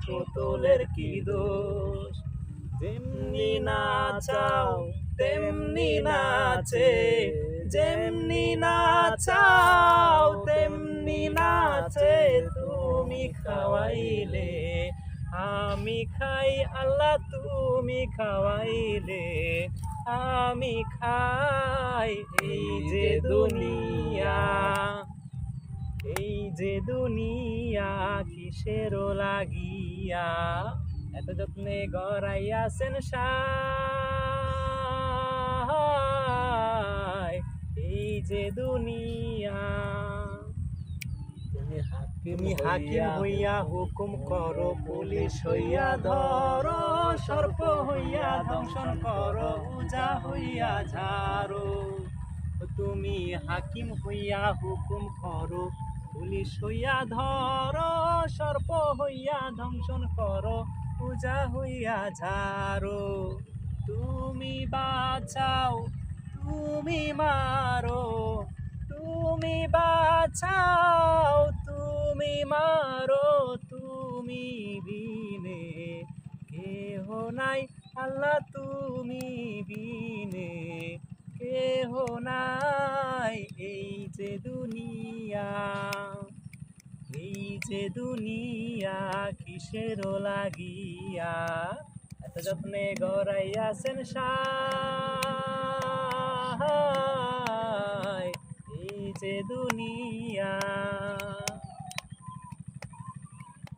পুতুলের কি দোষ। যেমনি নাচাও তেমনি নাচে, যেমনি নাচাও তেমনি নাচে। তুমি খাওয়াইলে আমি খাই আল্লাহ, তুমি খাওয়াইলে আমি খাই। এই যে দুনিয়া, এই যে দুনিয়া কিসের লাগিয়া এত যত্নে গড়াইয়াছেন সায়। এই যে দুনিয়া, তুমি হাকিম হইয়া হুকুম করো, পুলিশ হইয়া ধরো, সর্প হইয়া দংশন করো, উজা হইয়া ঝাড়ো। তুমি হাকিম হইয়া হুকুম করো, পুলিশ হইয়া ধরো, সর্প হইয়া দংশন করো, উজা হইয়া ঝাড়ো। তুমি বাঁচাও তুমি মারো, তুমি বাঁচাও তুমি মারো, তুমি বিনে কেহ নাই আল্লাহ, তুমি বিনে কেহ নাই। এই যে দুনিয়া, এই যে দুনিয়া কিসের লাগিয়া এত যত্নে গড়াইয়াছেন সায়। এই যে দুনিয়া।